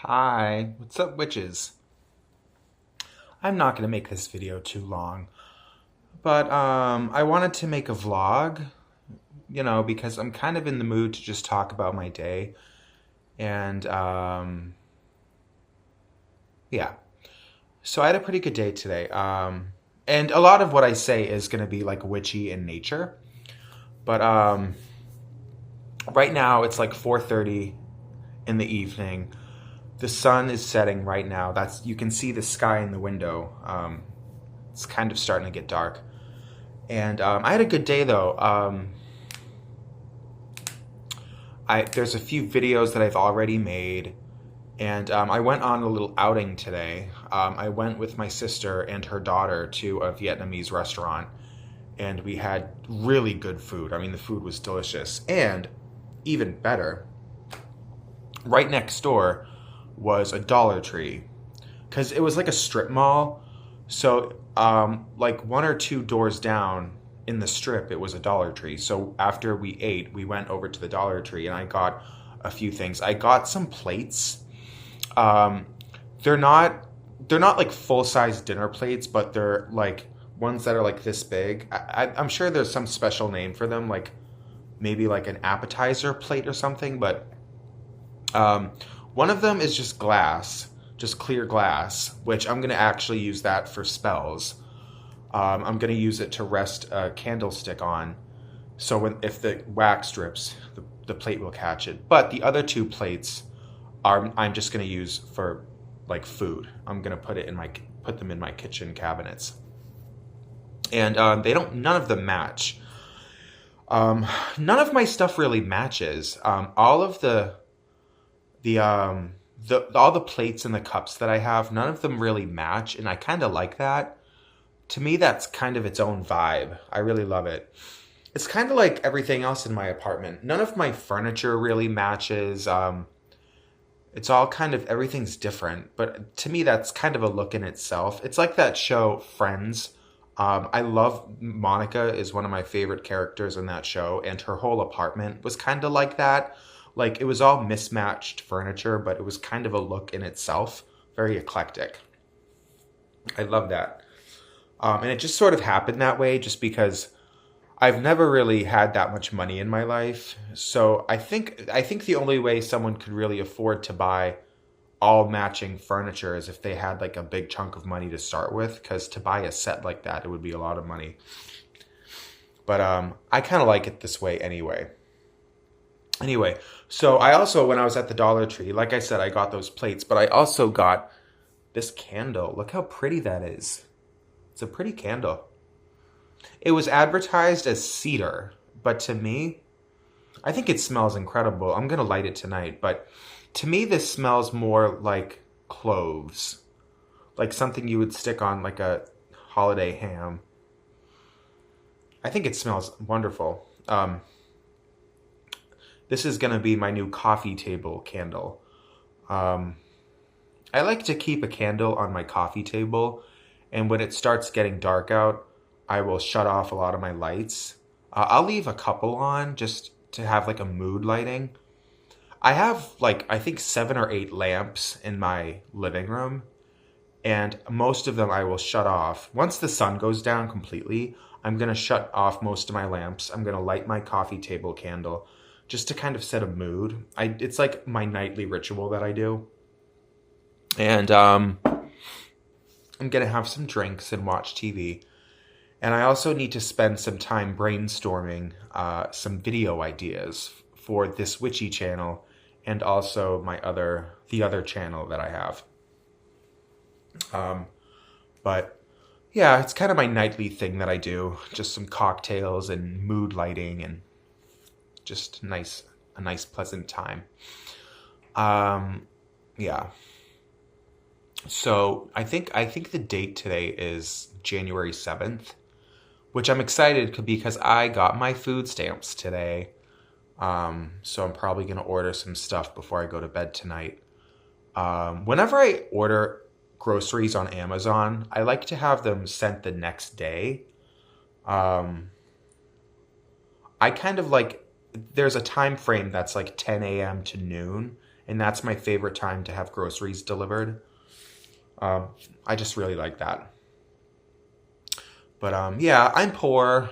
Hi, what's up, witches? I'm not going to make this video too long, but I wanted to make a vlog, because I'm kind of in the mood to just talk about my day. And yeah, so I had a pretty good day today. And a lot of what I say is going to be like witchy in nature. But right now it's like 4:30 in the evening. The sun is setting right now. You can see the sky in the window. It's kind of starting to get dark. And I had a good day though. There's a few videos that I've already made, and I went on a little outing today. I went with my sister and her daughter to a Vietnamese restaurant, and we had really good food. I mean, the food was delicious, and even better, right next door was a Dollar Tree, because it was like a strip mall. So, like one or two doors down in the strip, it was a Dollar Tree. So after we ate, we went over to the Dollar Tree, and I got a few things. I got some plates. Um, they're not like full size dinner plates, but they're like ones that are like this big. I'm sure there's some special name for them, like maybe like an appetizer plate or something. But um, one of them is just glass, just clear glass, which I'm going to actually use that for spells. I'm going to use it to rest a candlestick on. So if the wax drips, the plate will catch it. But the other two plates I'm just going to use for like food. I'm going to put them in my kitchen cabinets. And none of them match. None of my stuff really matches. All of all the plates and the cups that I have, none of them really match, and I kind of like that. To me, that's kind of its own vibe. I really love it. It's kind of like everything else in my apartment. None of my furniture really matches. It's all kind of, everything's different, but to me, that's kind of a look in itself. It's like that show, Friends. I love Monica is one of my favorite characters in that show, and her whole apartment was kind of like that. Like, it was all mismatched furniture, but it was kind of a look in itself. Very eclectic. I love that. And it just sort of happened that way just because I've never really had that much money in my life. So I think the only way someone could really afford to buy all matching furniture is if they had like a big chunk of money to start with, because to buy a set like that, it would be a lot of money. But I kind of like it this way anyway. Anyway, so I also, when I was at the Dollar Tree, like I said, I got those plates, but I also got this candle. Look how pretty that is. It's a pretty candle. It was advertised as cedar, but to me, I think it smells incredible. I'm going to light it tonight, but to me, this smells more like cloves, like something you would stick on like a holiday ham. I think it smells wonderful. This is going to be my new coffee table candle. Um, I like to keep a candle on my coffee table, and when it starts getting dark out, I will shut off a lot of my lights. I'll leave a couple on just to have like a mood lighting. I have like, I think 7 or 8 lamps in my living room, and most of them I will shut off. Once the sun goes down completely, I'm going to shut off most of my lamps. I'm going to light my coffee table candle just to kind of set a mood. It's like my nightly ritual that I do. And I'm going to have some drinks and watch TV. And I also need to spend some time brainstorming some video ideas for this Witchy channel and also the other channel that I have. But yeah, it's kind of my nightly thing that I do. Just some cocktails and mood lighting and just a nice pleasant time. Yeah. So I think the date today is January 7th, which I'm excited because I got my food stamps today. So I'm probably going to order some stuff before I go to bed tonight. Whenever I order groceries on Amazon, I like to have them sent the next day. I kind of like, there's a time frame that's like 10 a.m. to noon, and that's my favorite time to have groceries delivered. I just really like that. But yeah, I'm poor.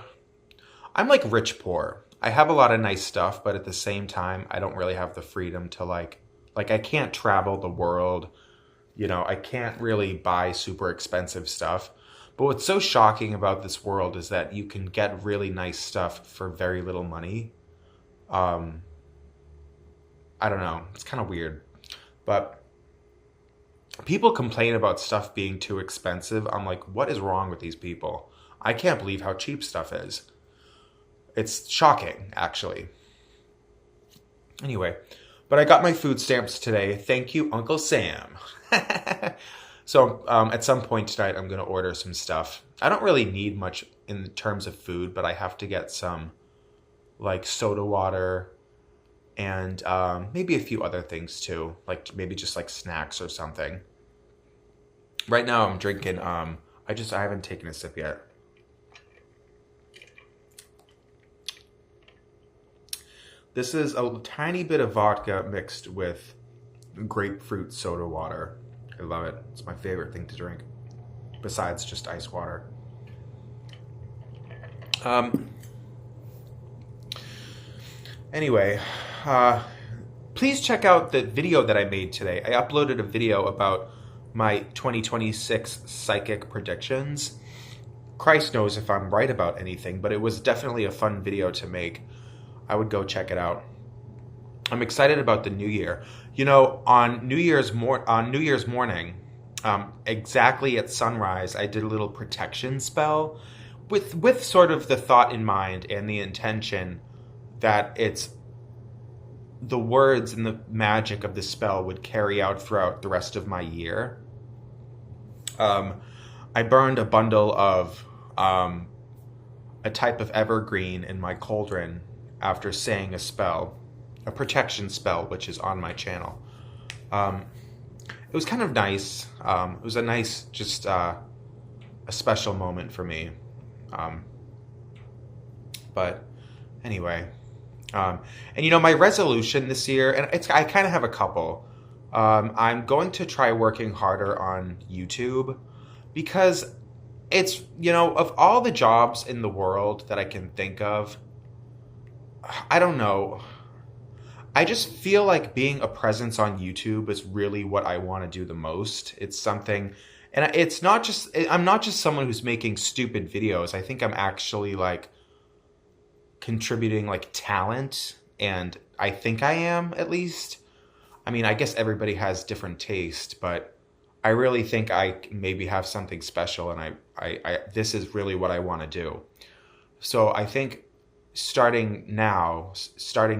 I'm like rich poor. I have a lot of nice stuff, but at the same time, I don't really have the freedom to like I can't travel the world. You know, I can't really buy super expensive stuff. But what's so shocking about this world is that you can get really nice stuff for very little money. Um, I don't know. It's kind of weird. But people complain about stuff being too expensive. I'm like, what is wrong with these people? I can't believe how cheap stuff is. It's shocking, actually. Anyway, but I got my food stamps today. Thank you, Uncle Sam. So at some point tonight, I'm going to order some stuff. I don't really need much in terms of food, but I have to get some like soda water and maybe a few other things too, like maybe just like snacks or something. Right now I'm drinking, I haven't taken a sip yet. This is a tiny bit of vodka mixed with grapefruit soda water. I love it. It's my favorite thing to drink, besides just ice water. Anyway, please check out the video that I made today. I uploaded a video about my 2026 psychic predictions. Christ knows if I'm right about anything, but it was definitely a fun video to make. I would go check it out. I'm excited about the new year. You know, on New Year's morning, exactly at sunrise, I did a little protection spell with sort of the thought in mind and the intention that it's the words and the magic of the spell would carry out throughout the rest of my year. I burned a bundle of a type of evergreen in my cauldron after saying a spell, a protection spell, which is on my channel. It was kind of nice. It was a nice, just a special moment for me. But anyway, and you know, my resolution this year, and I kind of have a couple. I'm going to try working harder on YouTube because it's, you know, of all the jobs in the world that I can think of, I don't know. I just feel like being a presence on YouTube is really what I want to do the most. It's something, and it's not just, I'm not just someone who's making stupid videos. I think I'm actually like contributing like talent, and I think I am, at least. I mean, I guess everybody has different taste, but I really think I maybe have something special, and I this is really what I want to do. So I think starting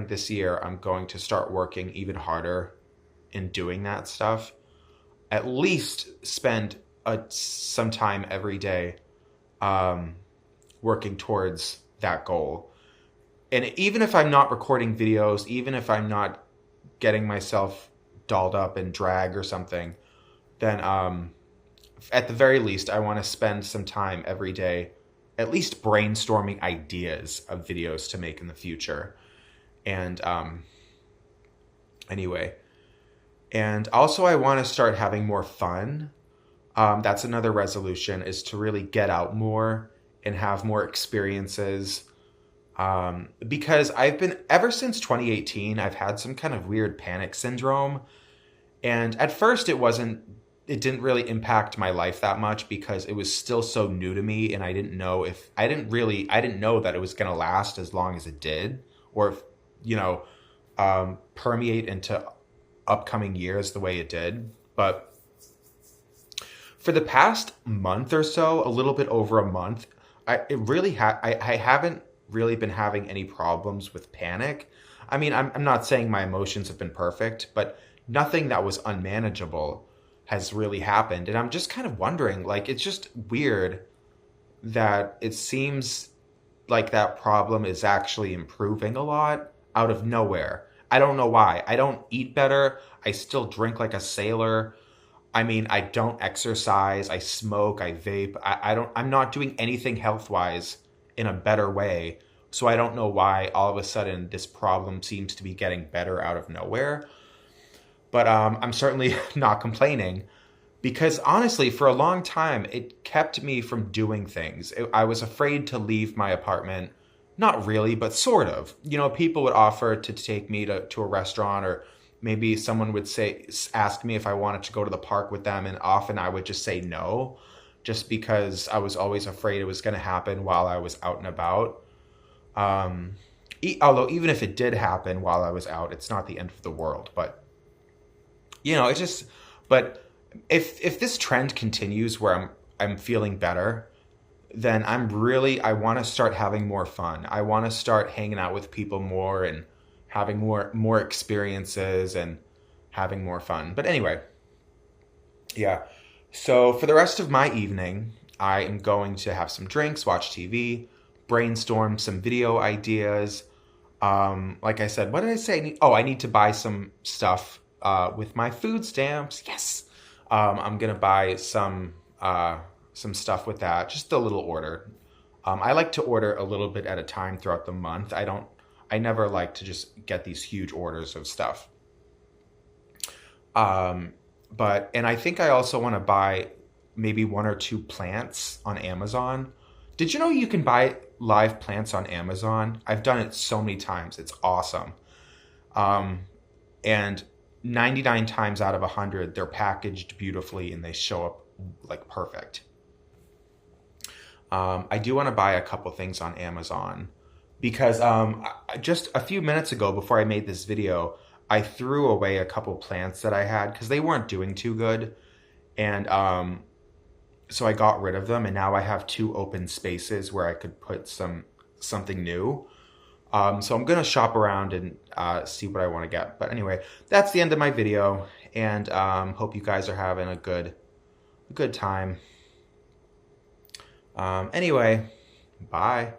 this year, I'm going to start working even harder in doing that stuff. At least spend some time every day working towards that goal. And even if I'm not recording videos, even if I'm not getting myself dolled up in drag or something, then at the very least, I want to spend some time every day at least brainstorming ideas of videos to make in the future. And anyway, and also I want to start having more fun. That's another resolution, is to really get out more and have more experiences. Because ever since 2018, I've had some kind of weird panic syndrome. And at first it didn't really impact my life that much because it was still so new to me, and I didn't know that it was going to last as long as it did, or if, you know, permeate into upcoming years the way it did. But for the past month or so, a little bit over a month, I haven't really been having any problems with panic. I mean, I'm not saying my emotions have been perfect, but nothing that was unmanageable has really happened. And I'm just kind of wondering, like, it's just weird that it seems like that problem is actually improving a lot out of nowhere. I don't know why. I don't eat better. I still drink like a sailor. I mean, I don't exercise. I smoke. I vape. I'm not doing anything health-wise in a better way. So I don't know why all of a sudden this problem seems to be getting better out of nowhere. But I'm certainly not complaining because honestly, for a long time, it kept me from doing things. I was afraid to leave my apartment. Not really, but sort of. You know, people would offer to take me to a restaurant, or maybe someone would ask me if I wanted to go to the park with them, and often I would just say no, just because I was always afraid it was going to happen while I was out and about. Um, Although even if it did happen while I was out, it's not the end of the world. But you know, it's just. But if this trend continues where I'm feeling better, then I want to start having more fun. I want to start hanging out with people more and having more experiences and having more fun. But anyway, yeah. So for the rest of my evening, I am going to have some drinks, watch TV, brainstorm some video ideas. Like I said, what did I say? I need to buy some stuff with my food stamps. Yes. I'm gonna buy some stuff with that. Just a little order. I like to order a little bit at a time throughout the month. I never like to just get these huge orders of stuff. And I think I also want to buy maybe one or two plants on Amazon. Did you know you can buy live plants on Amazon? I've done it so many times. It's awesome. And 99 times out of 100, they're packaged beautifully and they show up like perfect. I do want to buy a couple things on Amazon because just a few minutes ago, before I made this video, I threw away a couple plants that I had because they weren't doing too good. And so I got rid of them, and now I have two open spaces where I could put something new. So I'm going to shop around and see what I want to get. But anyway, that's the end of my video, and hope you guys are having a good time. Anyway, bye.